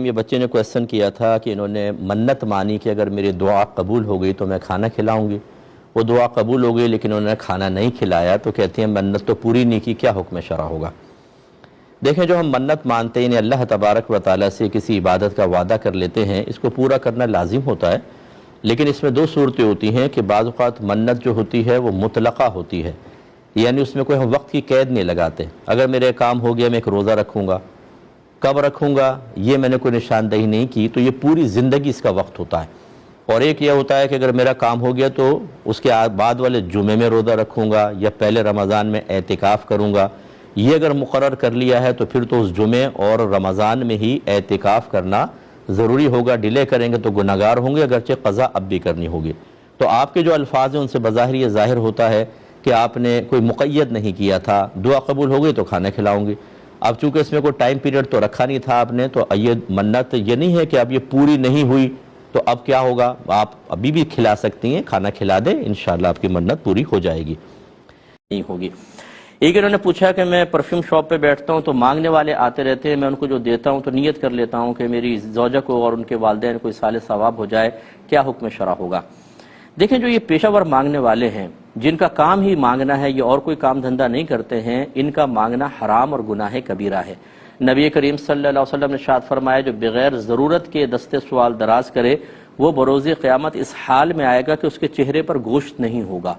یہ بچے نے کویسچن کیا تھا کہ انہوں نے منت مانی کہ اگر میری دعا قبول ہو گئی تو میں کھانا کھلاؤں گی. وہ دعا قبول ہو گئی لیکن انہوں نے کھانا نہیں کھلایا, تو کہتے ہیں منت تو پوری نہیں کی, کیا حکم شرع ہوگا؟ دیکھیں, جو ہم منت مانتے ہیں, اللہ تبارک و تعالیٰ سے کسی عبادت کا وعدہ کر لیتے ہیں, اس کو پورا کرنا لازم ہوتا ہے. لیکن اس میں دو صورتیں ہوتی ہیں کہ بعض اوقات منت جو ہوتی ہے وہ مطلقہ ہوتی ہے, یعنی اس میں کوئی ہم وقت کی قید نہیں لگاتے. اگر میرے کام ہو گیا میں ایک روزہ رکھوں گا, کب رکھوں گا یہ میں نے کوئی نشاندہی نہیں کی, تو یہ پوری زندگی اس کا وقت ہوتا ہے. اور ایک یہ ہوتا ہے کہ اگر میرا کام ہو گیا تو اس کے بعد والے جمعے میں روزہ رکھوں گا یا پہلے رمضان میں اعتکاف کروں گا. یہ اگر مقرر کر لیا ہے تو پھر تو اس جمعے اور رمضان میں ہی اعتکاف کرنا ضروری ہوگا. ڈیلے کریں گے تو گناہگار ہوں گے, اگرچہ قضا اب بھی کرنی ہوگی. تو آپ کے جو الفاظ ہیں ان سے بظاہر یہ ظاہر ہوتا ہے کہ آپ نے کوئی مقید نہیں کیا تھا, دعا قبول ہو گئی تو کھانا کھلاؤں گی. اب چونکہ اس میں کوئی ٹائم پیریڈ تو رکھا نہیں تھا آپ نے, تو یہ منت یہ نہیں ہے کہ اب یہ پوری نہیں ہوئی تو اب کیا ہوگا, آپ ابھی بھی کھلا سکتی ہیں, کھانا کھلا دیں, انشاءاللہ آپ کی منت پوری ہو جائے گی. نہیں ہوگی. ایک انہوں نے پوچھا کہ میں پرفیوم شاپ پہ بیٹھتا ہوں تو مانگنے والے آتے رہتے ہیں, میں ان کو جو دیتا ہوں تو نیت کر لیتا ہوں کہ میری زوجہ کو اور ان کے والدین کو اصال ثواب ہو جائے, کیا حکم شرع ہوگا؟ دیکھیں, جو یہ پیشہ ور مانگنے والے ہیں جن کا کام ہی مانگنا ہے, یہ اور کوئی کام دھندہ نہیں کرتے ہیں, ان کا مانگنا حرام اور گناہ کبیرہ ہے. نبی کریم صلی اللہ علیہ وسلم نے ارشاد فرمایا, جو بغیر ضرورت کے دستے سوال دراز کرے وہ بروز قیامت اس حال میں آئے گا کہ اس کے چہرے پر گوشت نہیں ہوگا.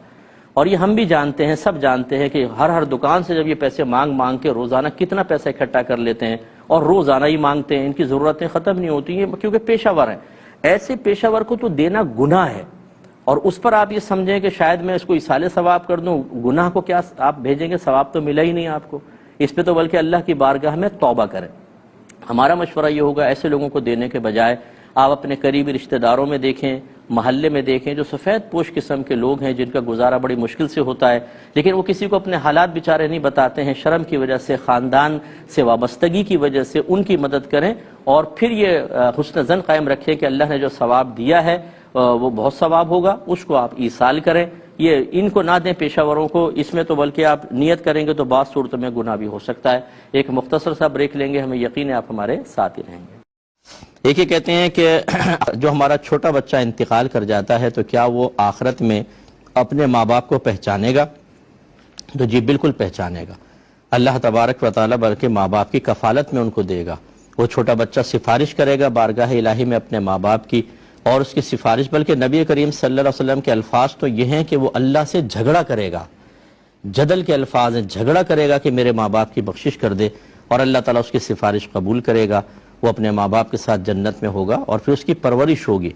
اور یہ ہم بھی جانتے ہیں, سب جانتے ہیں کہ ہر دکان سے جب یہ پیسے مانگ کے روزانہ کتنا پیسہ اکٹھا کر لیتے ہیں اور روزانہ ہی مانگتے ہیں, ان کی ضرورتیں ختم نہیں ہوتی ہیں کیونکہ پیشہ ور ہیں. ایسے پیشہ ور کو تو دینا گناہ ہے, اور اس پر آپ یہ سمجھیں کہ شاید میں اس کو ایصال ثواب کر دوں, گناہ کو کیا آپ بھیجیں گے, ثواب تو ملا ہی نہیں آپ کو. اس پہ تو بلکہ اللہ کی بارگاہ میں توبہ کریں. ہمارا مشورہ یہ ہوگا, ایسے لوگوں کو دینے کے بجائے آپ اپنے قریبی رشتہ داروں میں دیکھیں, محلے میں دیکھیں, جو سفید پوش قسم کے لوگ ہیں جن کا گزارا بڑی مشکل سے ہوتا ہے, لیکن وہ کسی کو اپنے حالات بیچارے نہیں بتاتے ہیں, شرم کی وجہ سے, خاندان سے وابستگی کی وجہ سے ان کی مدد کریں, اور پھر یہ حسن ظن قائم رکھیں کہ اللہ نے جو ثواب دیا ہے وہ بہت ثواب ہوگا, اس کو آپ ایصال کریں. یہ ان کو نہ دیں پیشہ وروں کو, اس میں تو بلکہ آپ نیت کریں گے تو بعض صورتوں میں گناہ بھی ہو سکتا ہے. ایک مختصر سا بریک لیں گے, ہمیں یقین ہے آپ ہمارے ساتھ ہی رہیں گے. ایک یہ کہتے ہیں کہ جو ہمارا چھوٹا بچہ انتقال کر جاتا ہے تو کیا وہ آخرت میں اپنے ماں باپ کو پہچانے گا؟ تو جی بالکل پہچانے گا. اللہ تبارک و تعالیٰ بلکہ ماں باپ کی کفالت میں ان کو دے گا. وہ چھوٹا بچہ سفارش کرے گا بارگاہ الہی میں اپنے ماں باپ کی, اور اس کی سفارش, بلکہ نبی کریم صلی اللہ علیہ وسلم کے الفاظ تو یہ ہیں کہ وہ اللہ سے جھگڑا کرے گا. جدل کے الفاظ ہیں, جھگڑا کرے گا کہ میرے ماں باپ کی بخشش کر دے, اور اللہ تعالیٰ اس کی سفارش قبول کرے گا. وہ اپنے ماں باپ کے ساتھ جنت میں ہوگا, اور پھر اس کی پرورش ہوگی,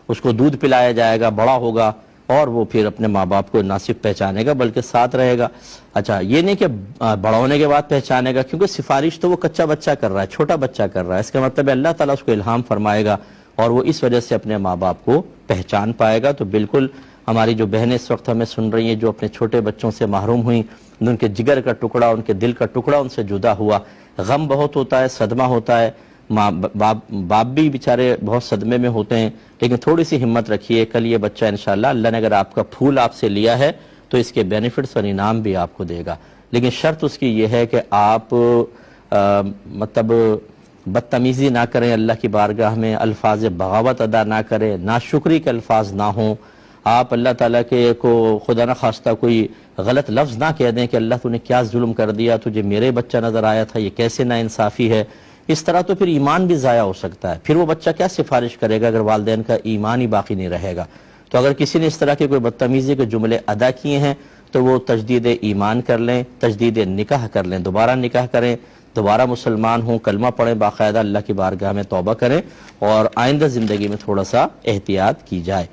اس کو دودھ پلایا جائے گا, بڑا ہوگا, اور وہ پھر اپنے ماں باپ کو نہ صرف پہچانے گا بلکہ ساتھ رہے گا. اچھا, یہ نہیں کہ بڑا ہونے کے بعد پہچانے گا, کیونکہ سفارش تو وہ کچا بچہ کر رہا ہے, چھوٹا بچہ کر رہا ہے, اس کا مطلب ہے اللہ تعالیٰ اس کو الہام فرمائے گا اور وہ اس وجہ سے اپنے ماں باپ کو پہچان پائے گا. تو بالکل ہماری جو بہنیں اس وقت ہمیں سن رہی ہیں جو اپنے چھوٹے بچوں سے محروم ہوئیں, ان کے جگر کا ٹکڑا, ان کے دل کا ٹکڑا ان سے جدا ہوا, غم بہت ہوتا ہے, صدمہ ہوتا ہے, ماں باپ بھی بیچارے بہت صدمے میں ہوتے ہیں. لیکن تھوڑی سی ہمت رکھیے, کل یہ بچہ انشاءاللہ اللہ نے اگر آپ کا پھول آپ سے لیا ہے تو اس کے بینیفٹس اور انعام بھی آپ کو دے گا. لیکن شرط اس کی یہ ہے کہ آپ مطلب بدتمیزی نہ کریں, اللہ کی بارگاہ میں الفاظ بغاوت ادا نہ کریں, ناشکری کے الفاظ نہ ہوں. آپ اللہ تعالیٰ کے کو خدا نہ خواستہ کوئی غلط لفظ نہ کہہ دیں کہ اللہ تو نے کیا ظلم کر دیا, تجھے میرے بچہ نظر آیا تھا, یہ کیسے ناانصافی ہے. اس طرح تو پھر ایمان بھی ضائع ہو سکتا ہے. پھر وہ بچہ کیا سفارش کرے گا اگر والدین کا ایمان ہی باقی نہیں رہے گا. تو اگر کسی نے اس طرح کے کوئی بدتمیزی کے جملے ادا کیے ہیں تو وہ تجدید ایمان کر لیں, تجدید نکاح کر لیں, دوبارہ نکاح کریں, دوبارہ مسلمان ہوں, کلمہ پڑھیں, باقاعدہ اللہ کی بارگاہ میں توبہ کریں, اور آئندہ زندگی میں تھوڑا سا احتیاط کی جائے.